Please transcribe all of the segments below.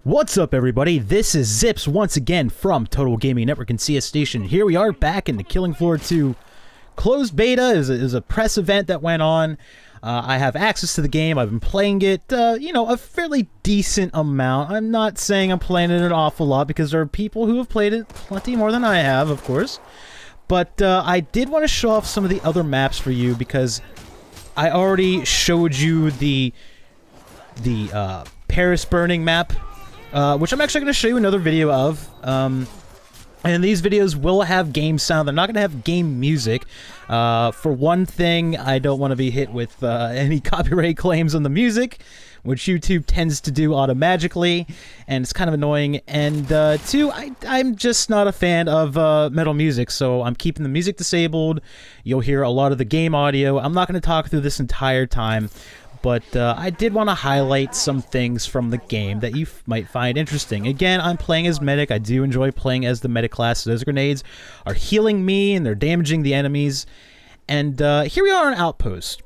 What's up, everybody? This is Zips once again from Total Gaming Network and CS Station. Here we are back in the Killing Floor 2 closed beta. Is a press event that went on. I have access to the game. I've been playing it, a fairly decent amount. I'm not saying I'm playing it an awful lot because there are people who have played it plenty more than I have, of course. But I did want to show off some of the other maps for you because I already showed you the Paris burning map. Which I'm actually going to show you another video of. And these videos will have game sound. They're not going to have game music. For one thing, I don't want to be hit with any copyright claims on the music, which YouTube tends to do automagically, and it's kind of annoying. And two, I'm just not a fan of metal music, so I'm keeping the music disabled. You'll hear a lot of the game audio. I'm not going to talk through this entire time. But I did want to highlight some things from the game that you might find interesting. Again, I'm playing as Medic. I do enjoy playing as the Medic class. Those grenades are healing me, and they're damaging the enemies. And here we are on Outpost.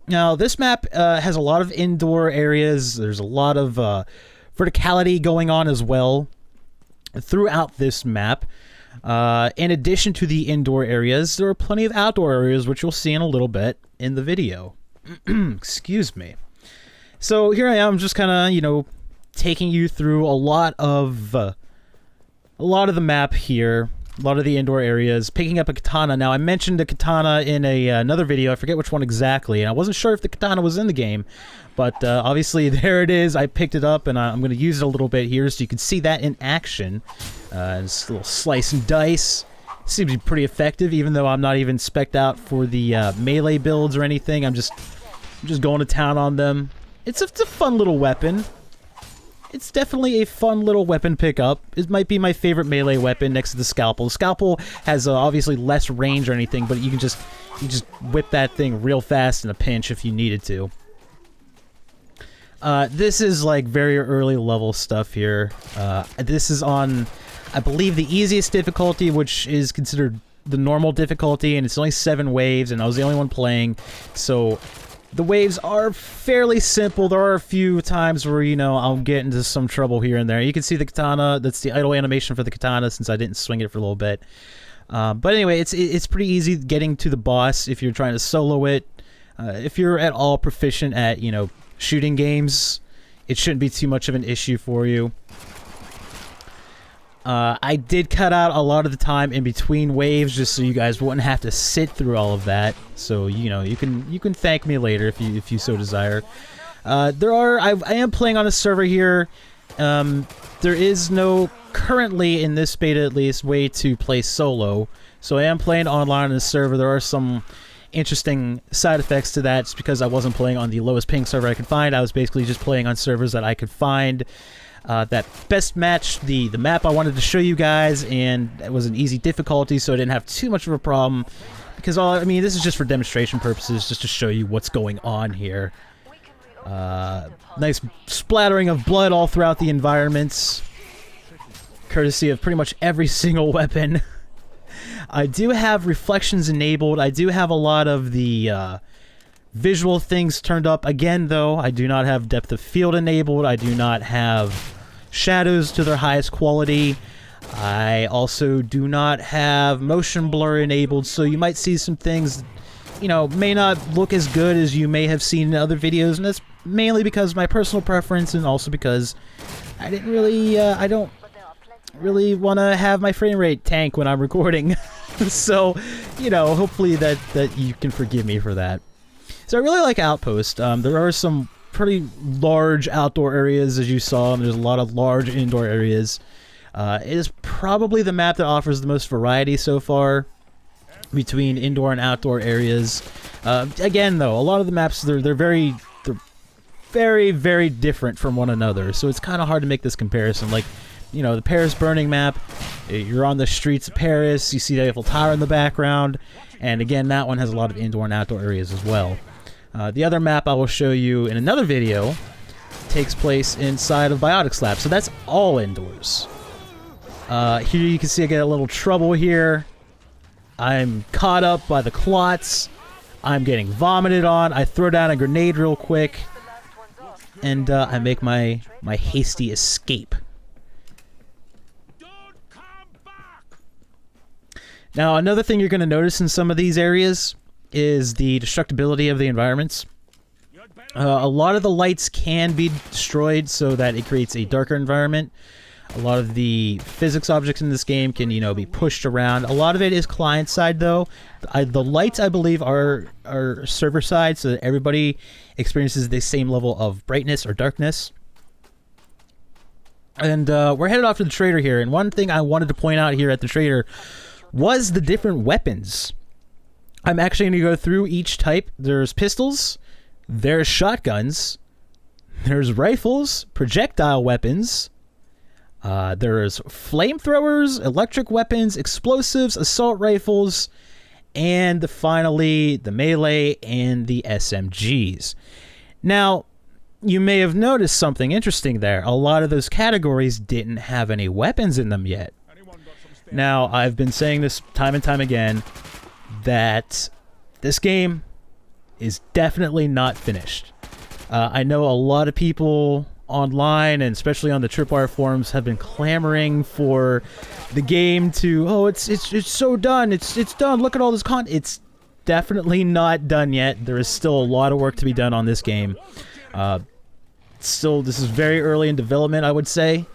Now, this map has a lot of indoor areas. There's a lot of verticality going on as well throughout this map. In addition to the indoor areas, there are plenty of outdoor areas, which you'll see in a little bit in the video. Excuse me. So here I am, just kind of, taking you through a lot of the map here, a lot of the indoor areas, picking up a katana. Now, I mentioned a katana in another video. I forget which one exactly, and I wasn't sure if the katana was in the game, but obviously there it is. I picked it up, and I'm going to use it a little bit here so you can see that in action. It's a little slice and dice. Seems to be pretty effective, even though I'm not even spec'd out for the melee builds or anything. I'm just going to town on them. It's a fun little weapon. It's definitely a fun little weapon pickup. It might be my favorite melee weapon next to the scalpel. The scalpel has obviously less range or anything, but you just whip that thing real fast in a pinch if you needed to. This is like very early level stuff here. This is on, I believe, the easiest difficulty, which is considered the normal difficulty, and it's only 7 waves, and I was the only one playing, so the waves are fairly simple. There are a few times where, I'll get into some trouble here and there. You can see the katana. That's the idle animation for the katana, since I didn't swing it for a little bit. But anyway, it's pretty easy getting to the boss if you're trying to solo it. If you're at all proficient at, shooting games, it shouldn't be too much of an issue for you. I did cut out a lot of the time in between waves just so you guys wouldn't have to sit through all of that. So, you can thank me later if you so desire. I am playing on a server here. There is no, currently in this beta at least, way to play solo. So I am playing online on the server. There are some interesting side effects to that. It's because I wasn't playing on the lowest ping server I could find. I was basically just playing on servers that I could find that best matched the map I wanted to show you guys, and it was an easy difficulty, so I didn't have too much of a problem. Because this is just for demonstration purposes, just to show you what's going on here. Nice splattering of blood all throughout the environments, courtesy of pretty much every single weapon. I do have reflections enabled. I do have a lot of the visual things turned up. Again, though, I do not have depth of field enabled. I do not have shadows to their highest quality. I also do not have motion blur enabled, so you might see some things, may not look as good as you may have seen in other videos, and that's mainly because of my personal preference, and also because I don't really want to have my frame rate tank when I'm recording. So, hopefully that you can forgive me for that. So I really like Outpost. There are some pretty large outdoor areas, as you saw, and there's a lot of large indoor areas. It is probably the map that offers the most variety so far between indoor and outdoor areas. Again, though, a lot of the maps, they're very, very different from one another, so it's kind of hard to make this comparison. Like, the Paris burning map, you're on the streets of Paris, you see the Eiffel Tower in the background, and again, that one has a lot of indoor and outdoor areas as well. The other map I will show you in another video takes place inside of Biotics Lab, so that's all indoors. Here you can see I get a little trouble here. I'm caught up by the clots. I'm getting vomited on. I throw down a grenade real quick, and I make my hasty escape. Now, another thing you're going to notice in some of these areas is the destructibility of the environments. A lot of the lights can be destroyed so that it creates a darker environment. A lot of the physics objects in this game can, you know, be pushed around. A lot of it is client side, though. The lights, I believe, are server side, so that everybody experiences the same level of brightness or darkness. And we're headed off to the trader here, and one thing I wanted to point out here at the trader was the different weapons. I'm actually going to go through each type. There's pistols, there's shotguns, there's rifles, projectile weapons, there's flamethrowers, electric weapons, explosives, assault rifles, and finally the melee and the SMGs. Now, you may have noticed something interesting there. A lot of those categories didn't have any weapons in them yet. Now, I've been saying this time and time again, that this game is definitely not finished. I know a lot of people online, and especially on the Tripwire forums, have been clamoring for the game to, oh, it's so done, it's done, look at all this content. It's definitely not done yet. There is still a lot of work to be done on this game. Still, this is very early in development, I would say,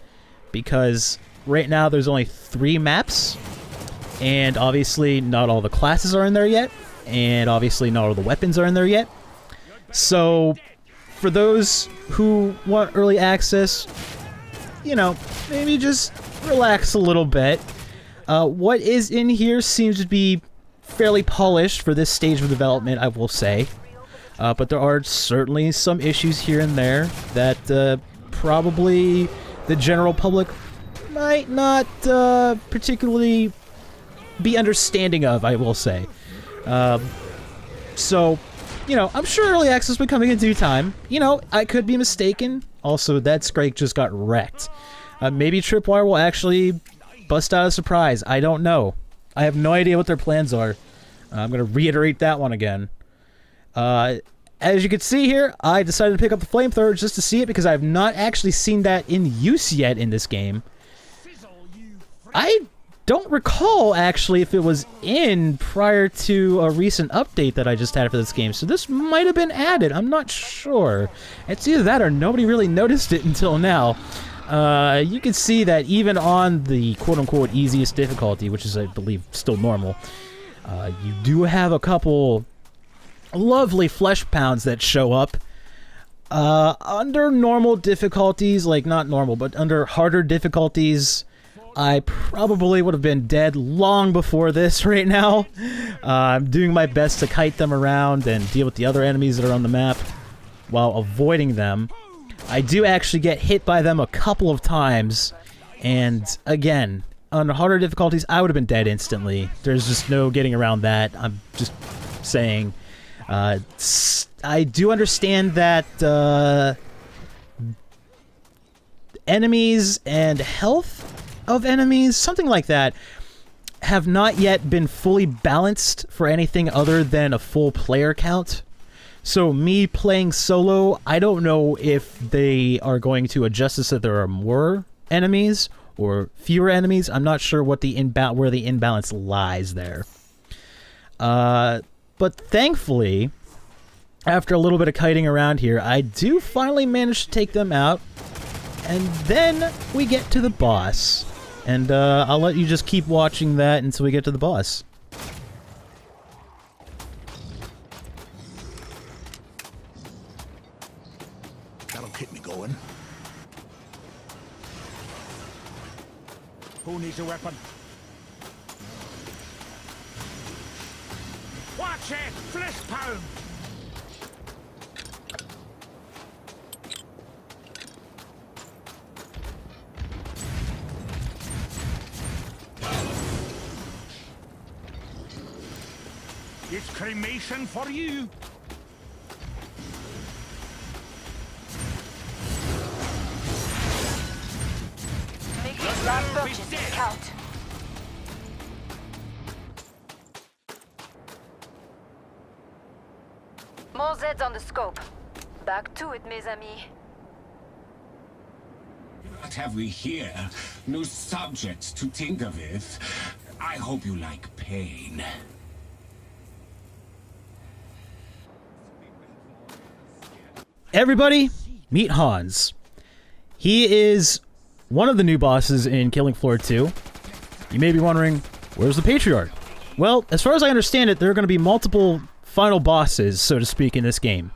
because right now there's only 3 maps, and obviously not all the classes are in there yet, and obviously not all the weapons are in there yet. So for those who want early access, you know, maybe just relax a little bit. What is in here seems to be fairly polished for this stage of development, I will say. But there are certainly some issues here and there that probably the general public might not particularly be understanding of, I will say. So, you know, I'm sure early access will be coming in due time. You know, I could be mistaken. Also, that Scrake just got wrecked. Maybe Tripwire will actually bust out a surprise. I don't know. I have no idea what their plans are. I'm going to reiterate that one again. As you can see here, I decided to pick up the flamethrower just to see it because I have not actually seen that in use yet in this game. I don't recall, actually, if it was in prior to a recent update that I just had for this game, so this might have been added. I'm not sure. It's either that or nobody really noticed it until now. You can see that even on the quote-unquote easiest difficulty, which is, I believe, still normal, you do have a couple lovely flesh pounds that show up. Under normal difficulties, like not normal, but under harder difficulties, I probably would have been dead long before this right now. I'm doing my best to kite them around and deal with the other enemies that are on the map while avoiding them. I do actually get hit by them a couple of times, and again, on harder difficulties, I would have been dead instantly. There's just no getting around that. I'm just saying. I do understand that enemies and health of enemies, something like that, have not yet been fully balanced for anything other than a full player count. So me playing solo, I don't know if they are going to adjust this so there are more enemies or fewer enemies. I'm not sure what the where the imbalance lies there. But thankfully, after a little bit of kiting around here, I do finally manage to take them out. And then we get to the boss. And I'll let you just keep watching that until we get to the boss. That'll keep me going. Who needs a weapon? Watch it! Flesh pound! It's cremation for you! Make these last purchases count. More Zeds on the scope. Back to it, mes amis. What have we here? No subjects to tinker with. I hope you like pain. Everybody, meet Hans. He is one of the new bosses in Killing Floor 2. You may be wondering, where's the Patriarch? Well, as far as I understand it, there are going to be multiple final bosses, so to speak, in this game.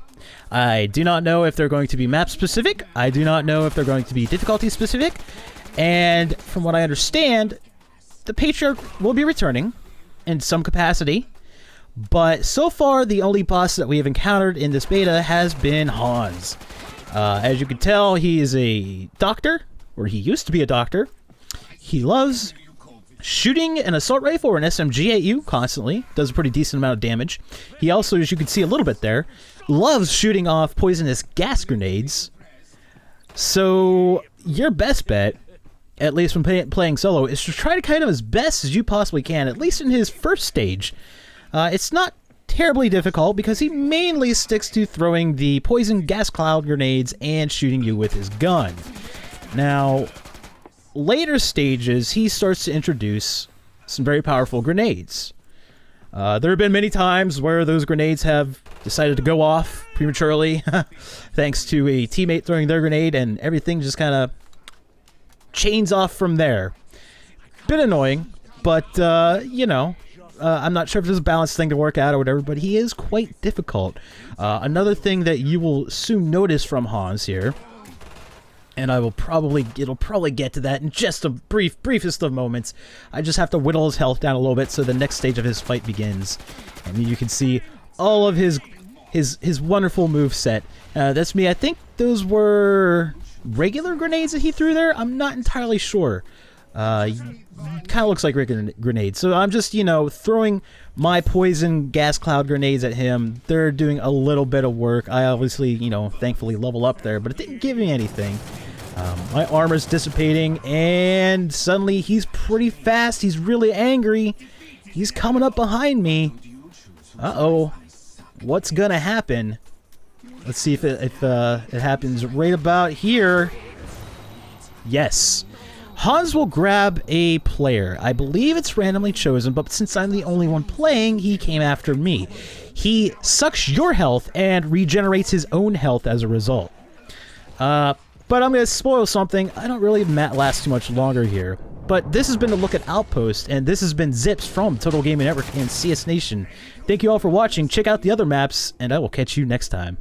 I do not know if they're going to be map-specific. I do not know if they're going to be difficulty-specific. And from what I understand, the Patriarch will be returning in some capacity. But so far, the only boss that we have encountered in this beta has been Hans. As you can tell, he is a doctor, or he used to be a doctor. He loves shooting an assault rifle or an SMG at you constantly. Does a pretty decent amount of damage. He also, as you can see a little bit there, loves shooting off poisonous gas grenades. So your best bet, at least when playing solo, is to try to kind of as best as you possibly can, at least in his first stage. It's not terribly difficult because he mainly sticks to throwing the poison gas cloud grenades and shooting you with his gun. Now, later stages, he starts to introduce some very powerful grenades. There have been many times where those grenades have decided to go off prematurely thanks to a teammate throwing their grenade, and everything just kind of chains off from there. Bit annoying, but, you know, I'm not sure if this is a balanced thing to work out or whatever, but he is quite difficult. Another thing that you will soon notice from Hans here, and it'll probably get to that in just a briefest of moments. I just have to whittle his health down a little bit so the next stage of his fight begins, and you can see all of his wonderful moveset. That's me. I think those were regular grenades that he threw there. I'm not entirely sure. Kind of looks like regular grenades. So I'm just, you know, throwing my poison gas cloud grenades at him. They're doing a little bit of work. I obviously, you know, thankfully level up there, but it didn't give me anything. My armor's dissipating, and suddenly he's pretty fast. He's really angry. He's coming up behind me. Uh-oh. What's gonna happen? Let's see if it happens right about here. Yes. Hans will grab a player. I believe it's randomly chosen, but since I'm the only one playing, he came after me. He sucks your health and regenerates his own health as a result. But I'm going to spoil something. I don't really last too much longer here. But this has been a look at Outpost, and this has been Zips from Total Gaming Network and CS Nation. Thank you all for watching. Check out the other maps, and I will catch you next time.